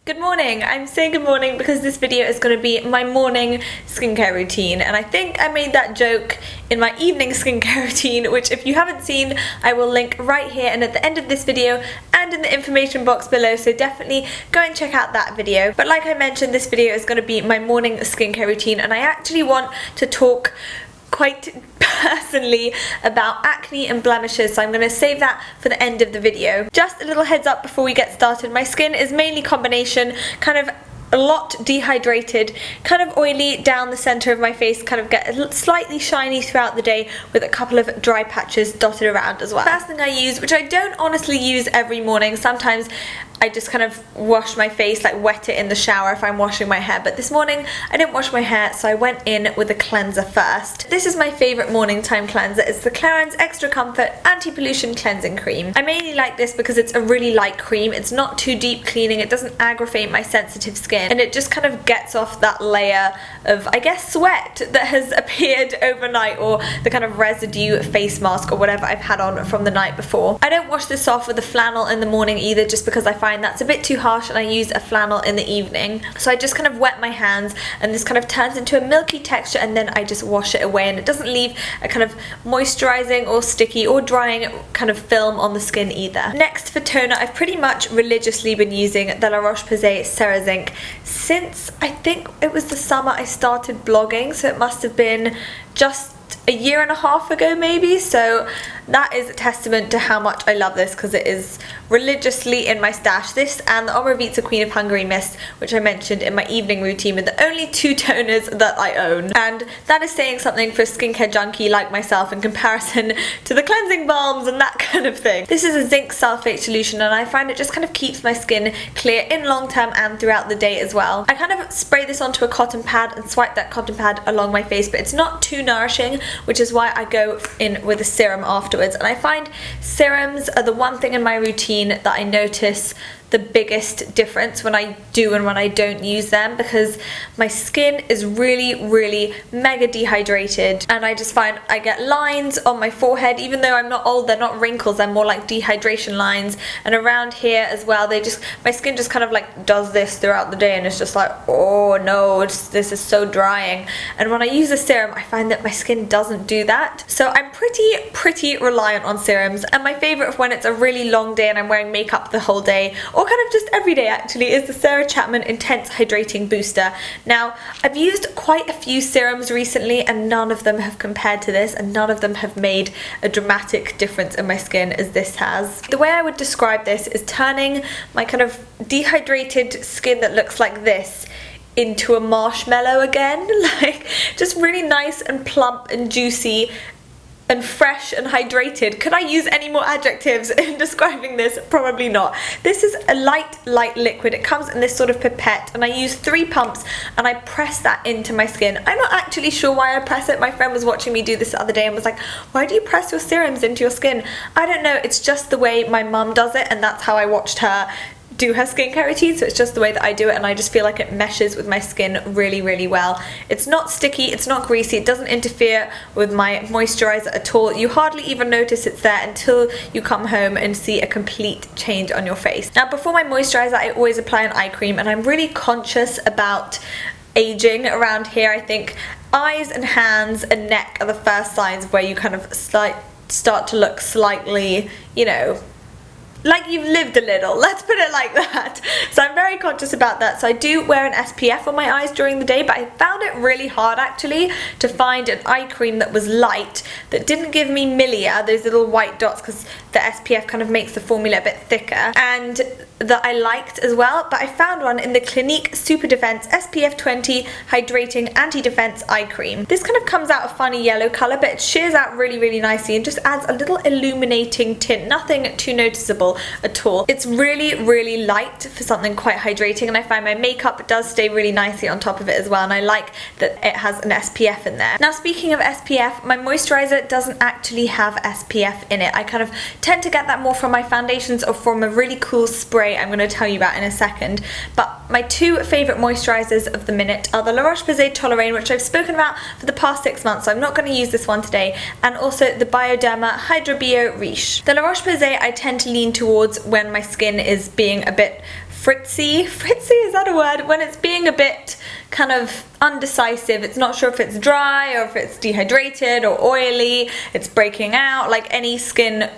Good morning! I'm saying good morning because this video is going to be my morning skincare routine, and I think I made that joke in my evening skincare routine, which if you haven't seen I will link right here and at the end of this video and in the information box below, so definitely go and check out that video. But like I mentioned, this video is going to be my morning skincare routine, and I actually want to talk quite personally about acne and blemishes, so I'm going to save that for the end of the video. Just a little heads up before we get started, my skin is mainly combination, kind of a lot dehydrated, kind of oily down the center of my face, kind of get slightly shiny throughout the day with a couple of dry patches dotted around as well. First thing I use, which I don't honestly use every morning, sometimes I just kind of wash my face, like wet it in the shower if I'm washing my hair, but this morning I didn't wash my hair, so I went in with a cleanser first. This is my favourite morning time cleanser. It's the Clarins Extra Comfort Anti-Pollution Cleansing Cream. I mainly like this because it's a really light cream, it's not too deep cleaning, it doesn't aggravate my sensitive skin, and it just kind of gets off that layer of, I guess, sweat that has appeared overnight, or the kind of residue face mask or whatever I've had on from the night before. I don't wash this off with a flannel in the morning either, just because I find that's a bit too harsh and I use a flannel in the evening. So I just kind of wet my hands and this kind of turns into a milky texture, and then I just wash it away, and it doesn't leave a kind of moisturizing or sticky or drying kind of film on the skin either. Next, for toner, I've pretty much religiously been using the La Roche-Posay Zinc since I think it was the summer I started blogging, so it must have been just a year and a half ago maybe, so that is a testament to how much I love this because it is religiously in my stash. This and the Ombre Vita Queen of Hungary Mist, which I mentioned in my evening routine, are the only two toners that I own, and that is saying something for a skincare junkie like myself in comparison to the cleansing balms and that kind of thing. This is a zinc sulfate solution, and I find it just kind of keeps my skin clear in long term and throughout the day as well. I kind of spray this onto a cotton pad and swipe that cotton pad along my face, but it's not too nourishing, which is why I go in with a serum afterwards. And I find serums are the one thing in my routine that I notice the biggest difference when I do and when I don't use them, because my skin is really mega dehydrated, and I just find I get lines on my forehead. Even though I'm not old, they're not wrinkles, they're more like dehydration lines, and around here as well, my skin just kind of like does this throughout the day, and it's just like, oh no, this is so drying. And when I use a serum, I find that my skin doesn't do that, so I'm pretty reliant on serums. And my favorite when it's a really long day and I'm wearing makeup the whole day, or kind of just every day actually, is the Sarah Chapman Intense Hydrating Booster. Now, I've used quite a few serums recently and none of them have compared to this, and none of them have made a dramatic difference in my skin as this has. The way I would describe this is turning my kind of dehydrated skin that looks like this into a marshmallow again. Like, just really nice and plump and juicy and fresh and hydrated. Could I use any more adjectives in describing this? Probably not. This is a light liquid. It comes in this sort of pipette, and I use 3 pumps and I press that into my skin. I'm not actually sure why I press it. My friend was watching me do this the other day and was like, why do you press your serums into your skin? I don't know, it's just the way my mum does it, and that's how I watched her do her skincare routine, so it's just the way that I do it, and I just feel like it meshes with my skin really well. It's not sticky, it's not greasy, it doesn't interfere with my moisturizer at all. You hardly even notice it's there until you come home and see a complete change on your face. Now, before my moisturizer, I always apply an eye cream, and I'm really conscious about aging around here. I think eyes and hands and neck are the first signs where you kind of start to look slightly, you know, like you've lived a little, let's put it like that. So I'm very conscious about that. So I do wear an SPF on my eyes during the day, but I found it really hard actually to find an eye cream that was light, that didn't give me milia, those little white dots, because the SPF kind of makes the formula a bit thicker, and that I liked as well. But I found one in the Clinique Super Defense SPF 20 Hydrating Anti-Defense Eye Cream. This kind of comes out a funny yellow colour, but it shears out really nicely and just adds a little illuminating tint, nothing too noticeable at all. It's really light for something quite hydrating, and I find my makeup does stay really nicely on top of it as well, and I like that it has an SPF in there. Now, speaking of SPF, my moisturizer doesn't actually have SPF in it. I kind of tend to get that more from my foundations or from a really cool spray I'm going to tell you about in a second. But my 2 favourite moisturizers of the minute are the La Roche-Posay Toleraine, which I've spoken about for the past 6 months, so I'm not going to use this one today, and also the Bioderma Hydra Bio Riche. The La Roche-Posay I tend to lean towards when my skin is being a bit fritzy, is that a word? When it's being a bit kind of undecisive, it's not sure if it's dry or if it's dehydrated or oily, it's breaking out, like any skin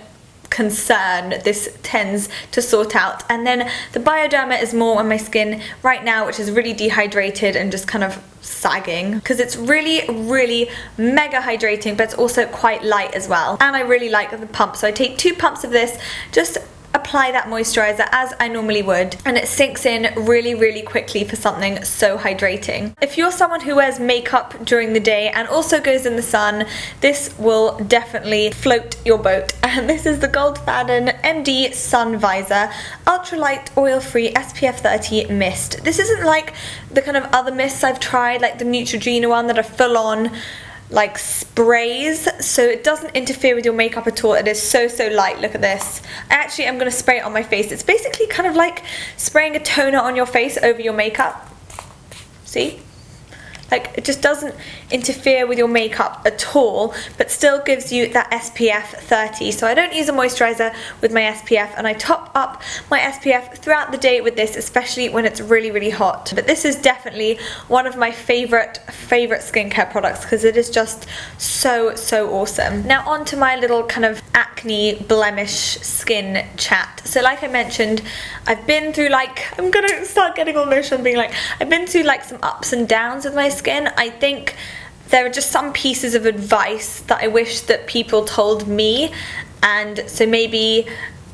concern this tends to sort out. And then the Bioderma is more on my skin right now, which is really dehydrated and just kind of sagging, because it's really mega hydrating, but it's also quite light as well. And I really like the pump, so I take 2 pumps of this, just apply that moisturizer as I normally would, and it sinks in really quickly for something so hydrating. If you're someone who wears makeup during the day and also goes in the sun, this will definitely float your boat. And this is the Goldfaden MD Sun Visor Ultralight Oil-Free SPF 30 Mist. This isn't like the kind of other mists I've tried, like the Neutrogena one that are full on like sprays, so it doesn't interfere with your makeup at all. It is so light. Look at this. Actually, I'm going to spray it on my face. It's basically kind of like spraying a toner on your face over your makeup. See? Like, it just doesn't interfere with your makeup at all, but still gives you that SPF 30. So I don't use a moisturizer with my SPF, and I top up my SPF throughout the day with this, especially when it's really hot. But this is definitely one of my favorite skincare products, because it is just so awesome. Now on to my little kind of acne blemish skin chat. So like I mentioned, I've been through, like, I'm gonna start getting all emotional and being like, I've been through like some ups and downs with my skin. I think there are just some pieces of advice that I wish that people told me, and so maybe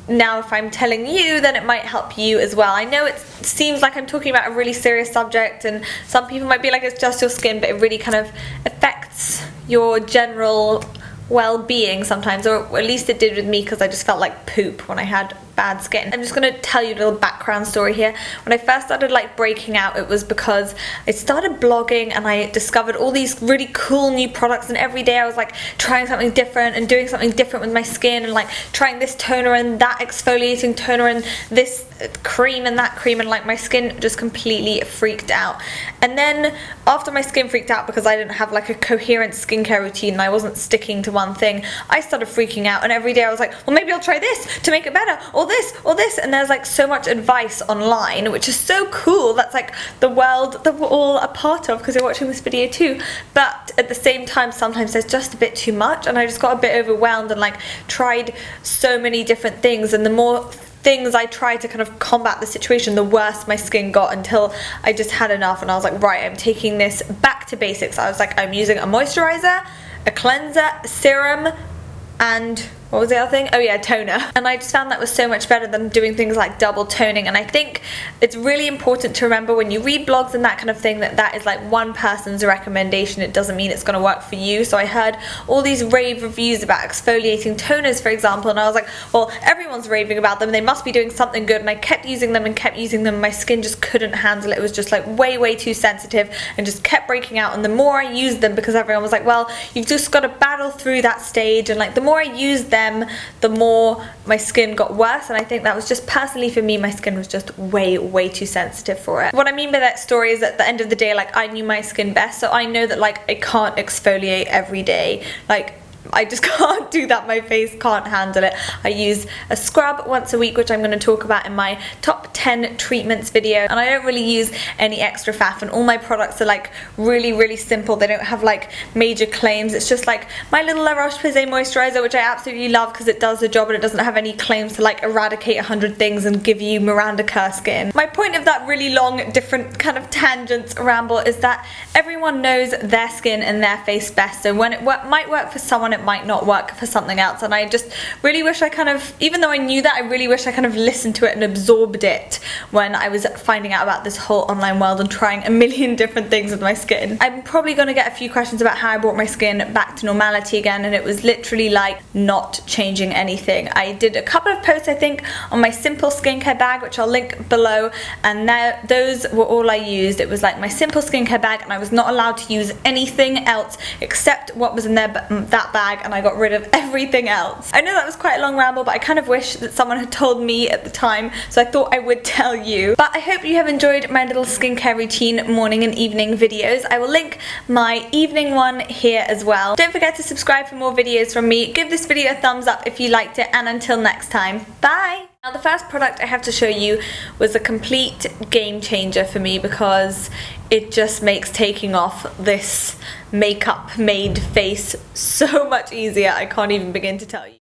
now if I'm telling you, then it might help you as well. I know it seems like I'm talking about a really serious subject, and some people might be like, it's just your skin, but it really kind of affects your general well-being sometimes, or at least it did with me, because I just felt like poop when I had bad skin. I'm just going to tell you a little background story here. When I first started like breaking out, it was because I started blogging and I discovered all these really cool new products, and every day I was like trying something different and doing something different with my skin, and like trying this toner and that exfoliating toner and this cream and that cream, and like my skin just completely freaked out. And then after my skin freaked out because I didn't have like a coherent skincare routine and I wasn't sticking to one thing, I started freaking out, and every day I was like, well, maybe I'll try this to make it better, or this, and there's like so much advice online, which is so cool. That's like the world that we're all a part of because you're watching this video too. But at the same time, sometimes there's just a bit too much, and I just got a bit overwhelmed and like tried so many different things, and the more things I tried to kind of combat the situation, the worse my skin got, until I just had enough, and I was like, right, I'm taking this back to basics. I was like, I'm using a moisturizer, a cleanser, serum, and what was the other thing? Oh yeah, toner. And I just found that was so much better than doing things like double toning. And I think it's really important to remember when you read blogs and that kind of thing, that that is like one person's recommendation. It doesn't mean it's going to work for you. So I heard all these rave reviews about exfoliating toners, for example, and I was like, well, everyone's raving about them, they must be doing something good. And I kept using them and kept using them. My skin just couldn't handle it. It was just like way too sensitive and just kept breaking out. And the more I used them, because everyone was like, well, you've just got to battle through that stage, and like the more I used them, the more my skin got worse. And I think that was just personally for me, my skin was just way too sensitive for it. What I mean by that story is at the end of the day, like, I knew my skin best, so I know that like I can't exfoliate every day. Like, I just can't do that. My face can't handle it. I use a scrub once a week, which I'm going to talk about in my top 10 treatments video, and I don't really use any extra faff, and all my products are like really simple. They don't have like major claims. It's just like my little La Roche-Posay moisturizer, which I absolutely love because it does the job and it doesn't have any claims to like eradicate 100 things and give you Miranda Kerr skin. My point of that really long different kind of tangents ramble is that everyone knows their skin and their face best, so when it might work for someone, it might not work for something else. And I just really wish I kind of, even though I knew that, I really wish I kind of listened to it and absorbed it when I was finding out about this whole online world and trying a million different things with my skin. I'm probably going to get a few questions about how I brought my skin back to normality again, and it was literally like not changing anything. I did a couple of posts, I think, on my simple skincare bag, which I'll link below, and those were all I used. It was like my simple skincare bag, and I was not allowed to use anything else except what was in that bag bag and I got rid of everything else. I know that was quite a long ramble, but I kind of wish that someone had told me at the time, so I thought I would tell you. But I hope you have enjoyed my little skincare routine morning and evening videos. I will link my evening one here as well. Don't forget to subscribe for more videos from me. Give this video a thumbs up if you liked it, and until next time, bye! Now the first product I have to show you was a complete game changer for me because it just makes taking off this makeup made face so much easier. I can't even begin to tell you.